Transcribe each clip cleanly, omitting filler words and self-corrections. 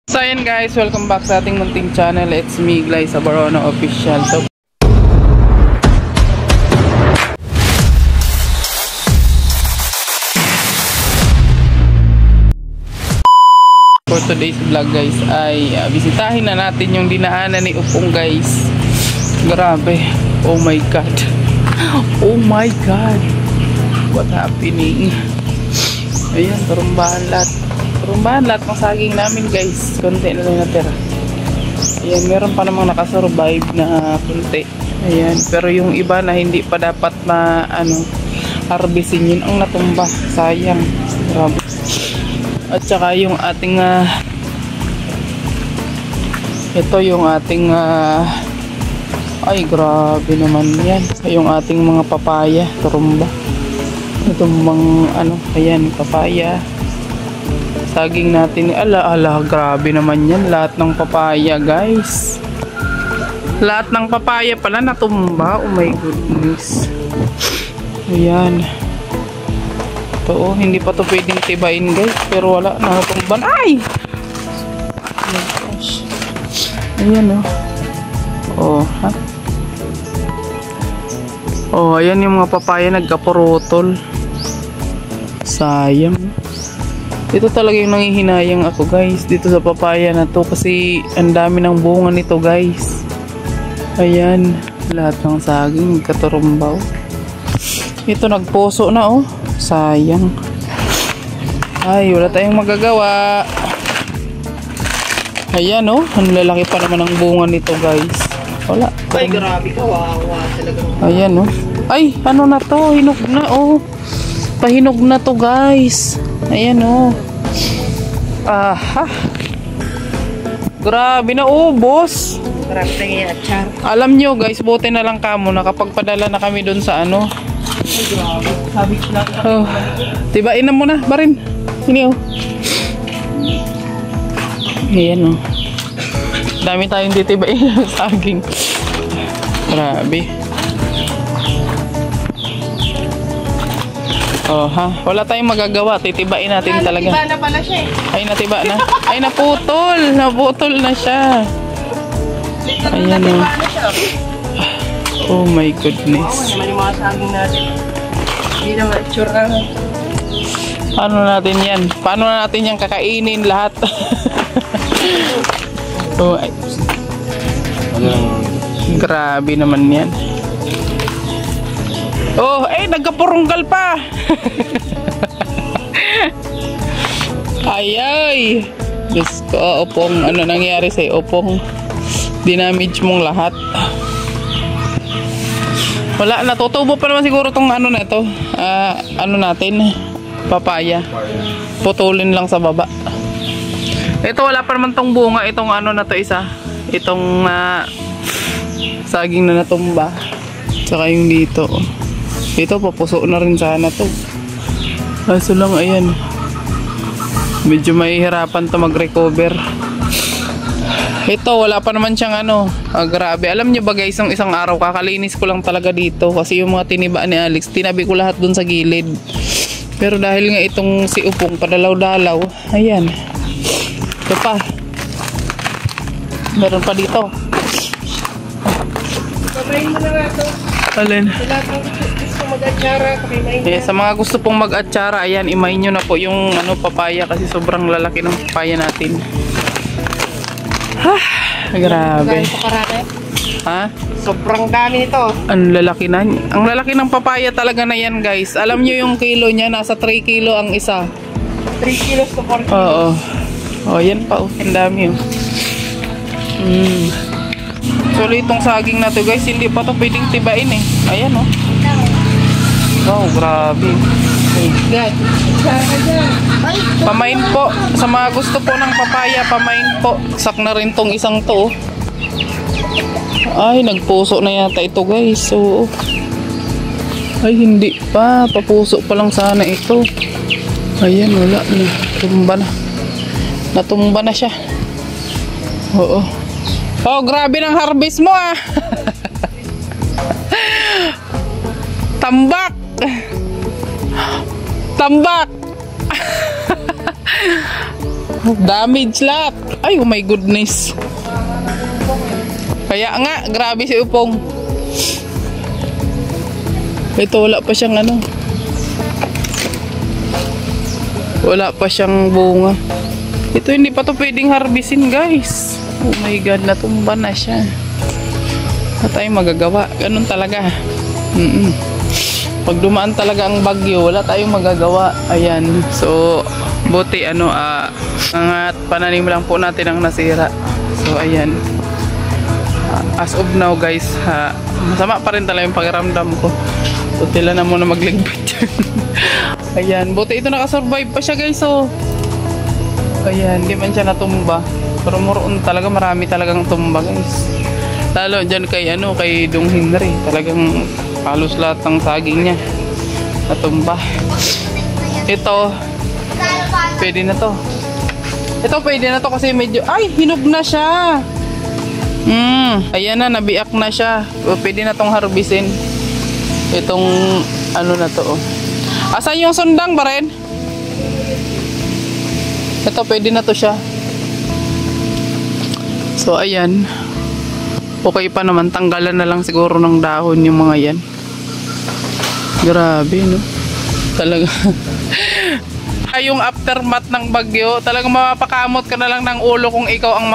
So ayan guys, welcome back sa ating munting channel. It's me, Glay Sabarono Official. So for today's vlog guys ay bisitahin na natin yung dinaanan ni Upong guys. Grabe, oh my god. Oh my god, what happening? Ayan, turumbahan lahat ng saging namin guys. Konti na lang natira. Ayan, meron pa namang nakasurvive na konti. Ayan, pero yung iba na hindi pa dapat harvestin, yun ang natumba. Sayang. Grabe. At saka yung ating ito yung ating ay grabe naman yan. Yung ating mga papaya, turumba. Tumbang ayan, papaya. Saging natin, ala, grabe naman yan. Lahat ng papaya guys. Lahat ng papaya pala natumba. Oh my goodness. Ayan. Ito, hindi pa to pwedeng tibain guys. Pero wala, natumban. Ay! Oh my gosh. Ayan oh. Ha? Oh, ayan yung mga papaya nagkapurutol. Sayang. Ito talaga yung nangihinayang ako guys dito sa papaya na to kasi ang dami ng bunga nito guys. Ayan, lahat ng saging katurumbaw. Ito nagpuso na oh. Sayang. Ay, wala tayong magagawa. Ayan oh, ang lalaki pa naman ang bunga nito guys. Wala. Ay, grabe ka, wawa talaga. Ayan oh. Ay, ano na to? Hinog na oh. Pahinog na to guys. Ayan oh. Aha. Grabe na ubos. Marami na yung achar. Alam nyo guys, buti na lang kamo nakapagpadala na kami dun sa Ay, grabe. Sabi ko lang. Oh. Tibain na muna, barin. Sini oh. Ayan oh. Dami tayong titibain ng saging. Grabe. Oh ha, wala tayong magagawa, titibain natin talaga. Natiba na pala siya eh. Ay, natiba na. Ay, naputol na siya. Ayan oh. Oh my goodness. Naman yung mga saging natin. Hindi na ma-sure na. Paano natin yan? Paano natin yan kakainin lahat? Oh, ay. Grabe naman yan. Oh, nagkapurunggal pa. Ay. Diyos ko, Upong, ano nangyari sa'yo, Upong? Dinamage mong lahat. Wala, natutubo pa naman siguro tong na ito. Natin, papaya. Putulin lang sa baba. Ito, wala pa naman tong bunga. Itong na to isa. Itong saging na natumba. Saka yung dito. Dito, papuso na rin sana to. Kaso lang, ayan. Medyo mahihirapan to mag-recover. Ito, wala pa naman siyang grabe. Alam nyo ba guys, isang araw kakalinis ko lang talaga dito. Kasi yung mga tiniba ni Alex, tinabi ko lahat dun sa gilid. Pero dahil nga itong si Upong, padalaw-dalaw, ayan. Ito pa. Meron pa dito. Sabayin mo na nga ito. Alin? Mag-atsara, sa mga gusto pong mag-atsara, ayan, imay nyo na po yung papaya kasi sobrang lalaki ng papaya natin. Grabe. Ha? Sobrang dami nito. Ang lalaki na. Ang lalaki ng papaya talaga na yan guys. Alam nyo yung kilo niya, nasa 3 kilo ang isa. 3 kilos to 4 kilos. Oo. Oh, yan pa oh. Ang dami oh. So itong saging na to guys, hindi pa to pwedeng tibain eh. Ayan oh. Wow, grabe. Pamain po. Sa mga gusto po ng papaya, pamain po. Sak na rin tong isang to. Ay, nagpuso na yata ito guys. So, ay, hindi pa. Papuso pa lang sana ito. Ayan, wala na. Tumba na. Natumba na siya. Oo. Oh, grabe ng harvest mo ah. Tambak. Damage lahat. Ay, oh my goodness. Kaya nga, grabe si Upong. Ito, wala pa siyang ano. Wala pa siyang bunga. Ito, hindi pa to pwedeng harbisin, guys. Oh my God, natumba na siya. Wala tayong magagawa. Ganun talaga. Pag dumaan talaga ang bagyo, wala tayong magagawa. Ayan. So, buti mga pananim lang po natin ang nasira. So, ayan. As of now, guys, masama pa rin talaga yung pakiramdam ko. So, tila na muna magligbit dyan. Ayan. Buti ito nakasurvive pa siya, guys. So, ayan. Hindi man siya natumba. Pero moroon talaga, marami talagang tumba, guys. Lalo dyan kay Dong Henry. Talagang halos lahat ng saging niya natumba. Ito, pwede na to. Ito pwede na to kasi medyo, ay, hinog na siya. Ayan na, nabiak na siya. Pwede na tong harbisin. Itong, na to, oh. Asan yung sundang ba rin? Ito, pwede na to siya. So, ayan. Okay pa naman, tanggalan na lang siguro ng dahon yung mga yan. Grabe, no? Talaga. Yung aftermath ng bagyo, talagang mapapakamot ka na lang ng ulo kung ikaw ang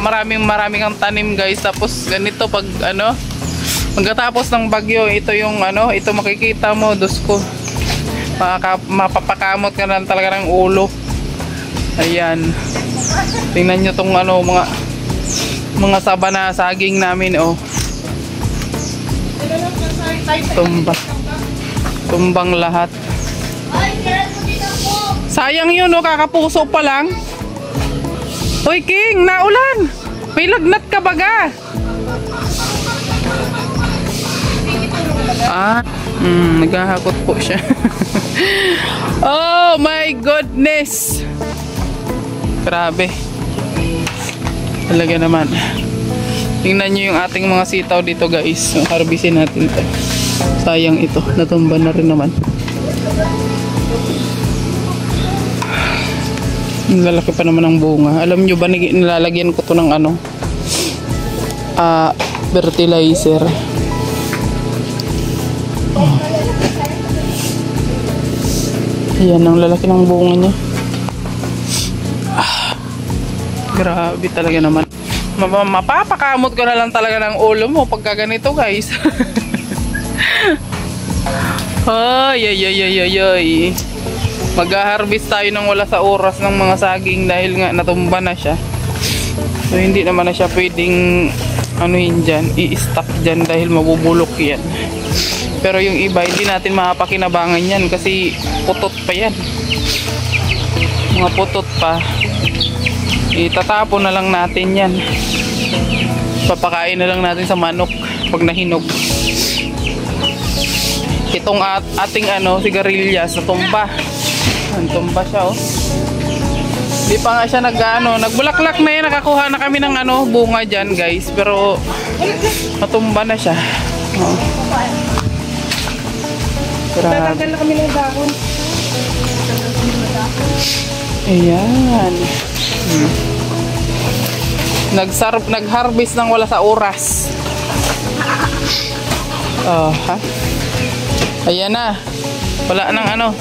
maraming ang tanim, guys. Tapos ganito pag pagkatapos ng bagyo, ito yung ito makikita mo, Diyos ko. Mapapakamot ka na talaga ng ulo. Ayan. Tingnan nyo tong mga saba na saging namin, oh. Tumbang lahat. Sayang yun, oh, kakapuso pa lang. Hoy, King, naulan. May lagnat ka baga. Naghahakot po siya. Oh my goodness. Grabe. Talaga naman. Tingnan nyo yung ating mga sitaw dito, guys. So, harbisin natin ito. Sayang ito. Natumba na rin naman. Ang lalaki pa naman ng bunga. Alam nyo ba, nilalagyan ko to ng fertilizer. Ayan, ang lalaki ng bunga niya. Grabe talaga naman. Mapapakamot ko na lang talaga ng ulo mo pagka ganito, guys. Ay. Mag-harvest tayo ng wala sa oras ng mga saging dahil nga natumba na siya. So hindi naman na siya pwedeng dyan, i-stack dyan dahil mabubulok yan. Pero yung iba, hindi natin mapakinabangan yan kasi putot pa yan. Mga putot pa. Itatapon na lang natin yan. Papakain na lang natin sa manok pag nahinog. Itong ating sigarilyas natumba. Natumba siya, oh. Di pa nga siya nagbulaklak na yan. Nakakuha na kami ng bunga dyan, guys. Pero natumba na siya. Oh. Tatanggal na kami ng dahon. Ayan. Nag-harvest ng wala sa oras. Ha? Ayan na. Wala nang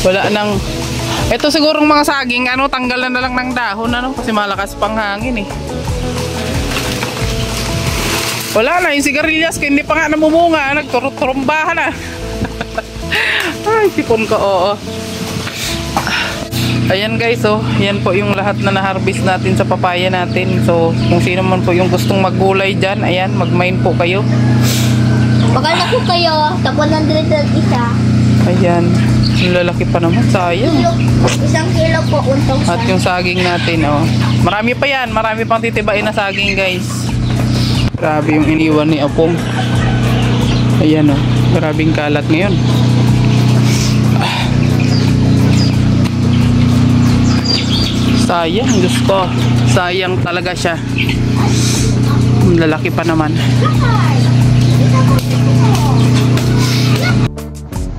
wala nang. Ito sigurong mga saging tanggalan na lang ng dahon kasi malakas pang hangin, eh. Wala na yung sigarilyas kaya hindi pa nga namumunga, nagturumbahan na. Ay, sipon ko, oo. Ayan, guys, oh. Yan po yung lahat na na-harvest natin sa papaya natin. So, kung sino man po yung gustong maggulay dyan, ayan, mag-mine po kayo. Magkano po kayo? Tapos nandito isa. Ayan. Yung lalaki pa naman. Sayang. Isang kilo po, 1,000. At yung saging natin, oh. Marami pa yan. Marami pang titibain na saging, guys. Grabe yung iniwan ni Apong. Ayan, oh. Grabing kalat ngayon. Sayang, Diyos ko. Sayang talaga siya. Lalaki pa naman.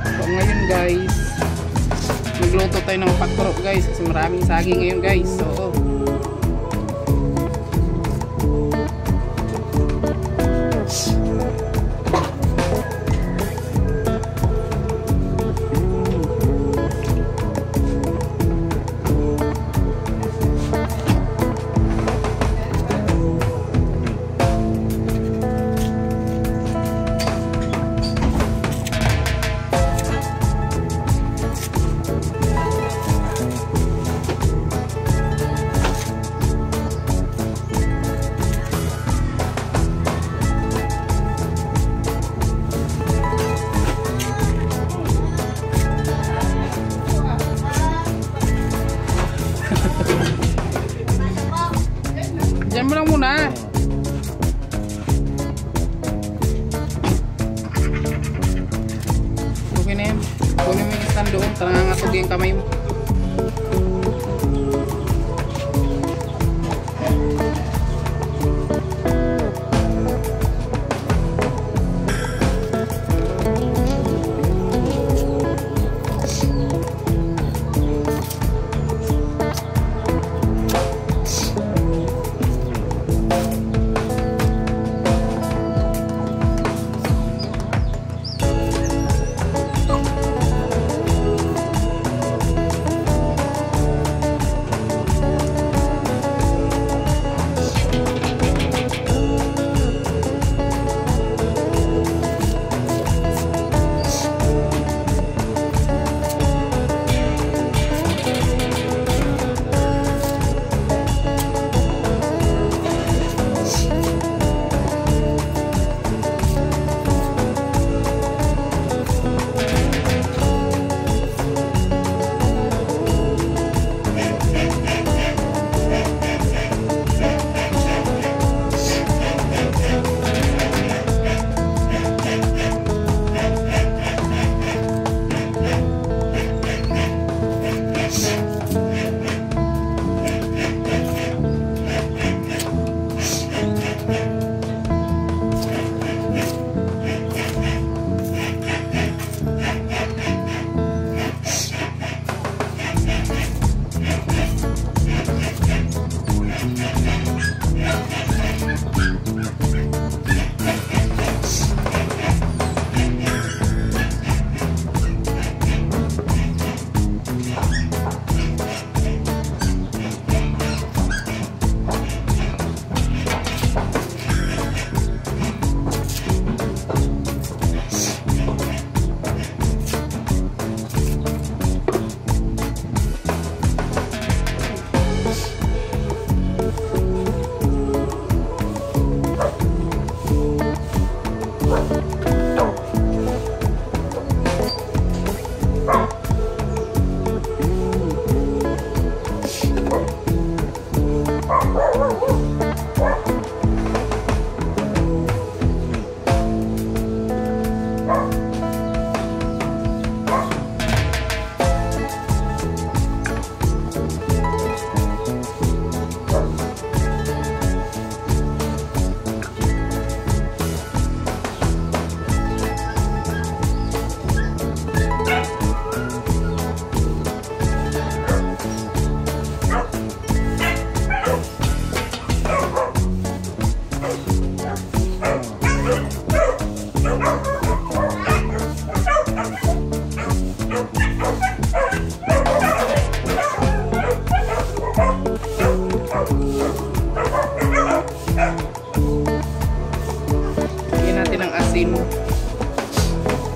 So, ngayon, guys, magluto tayo ng pakro guys kasi maraming saging ngayon guys. So diyan mo lang muna. Okay na yan. Kunin mo yung stand doon. Nangangatog yung kamay mo.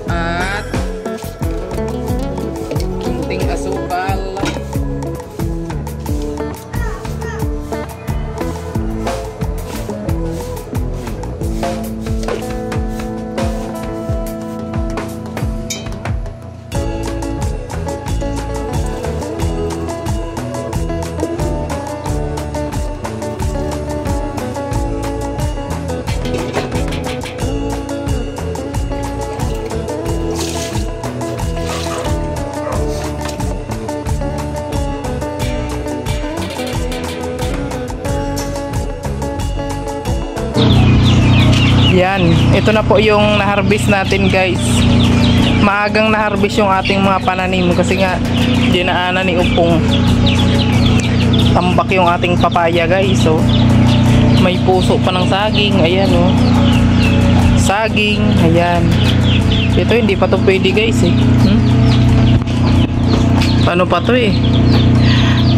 at kunting asukal. Yan, ito na po yung na-harvest natin guys. maagang na-harvest yung ating mga pananim kasi nga dinaanan ni Upong tambak yung ating papaya guys. So may puso pa ng saging, ayan oh, saging, ayan. Ito hindi pa to pwede guys eh. Paano pa to eh,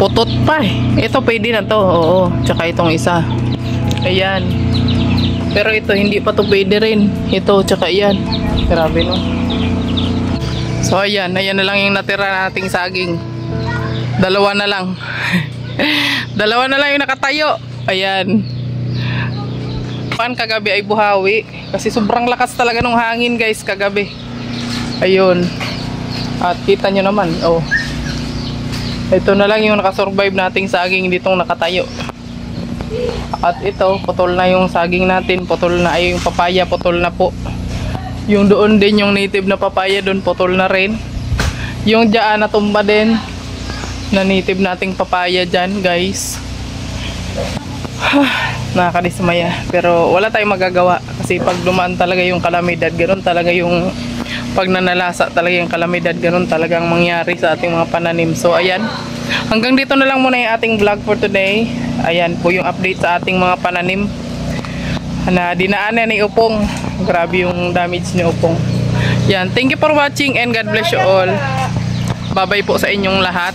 putot pa eh. Ito pwede na to, oo, tsaka itong isa, ayan. Pero ito hindi pa to pwede rin. Ito tsaka yan. Grabe no. So ayan na lang yung natira nating saging. Dalawa na lang. Dalawa na lang yung nakatayo. Ayan. Pan kagabi ay buhawi. Kasi sobrang lakas talaga ng hangin guys kagabi. Ayun. At kita nyo naman. Oh. Ito na lang yung nakasurvive nating saging ditong nakatayo. At ito, putol na yung saging natin, putol na ay yung papaya, putol na po. Yung doon din yung native na papaya doon, putol na rin. Yung dyan natumba din na native nating papaya dyan, guys. Nakakadismaya. Pero wala tayong magagawa kasi pag dumaan talaga yung kalamidad, ganoon talaga yung pag nanalasa talaga yung kalamidad, ganoon talagang mangyari sa ating mga pananim. So ayan. Hanggang dito na lang muna yung ating vlog for today. Ayan po yung update sa ating mga pananim na dinaanan ni Upong. Grabe yung damage ni Upong. Yan, thank you for watching and God bless you all. Bye bye po sa inyong lahat.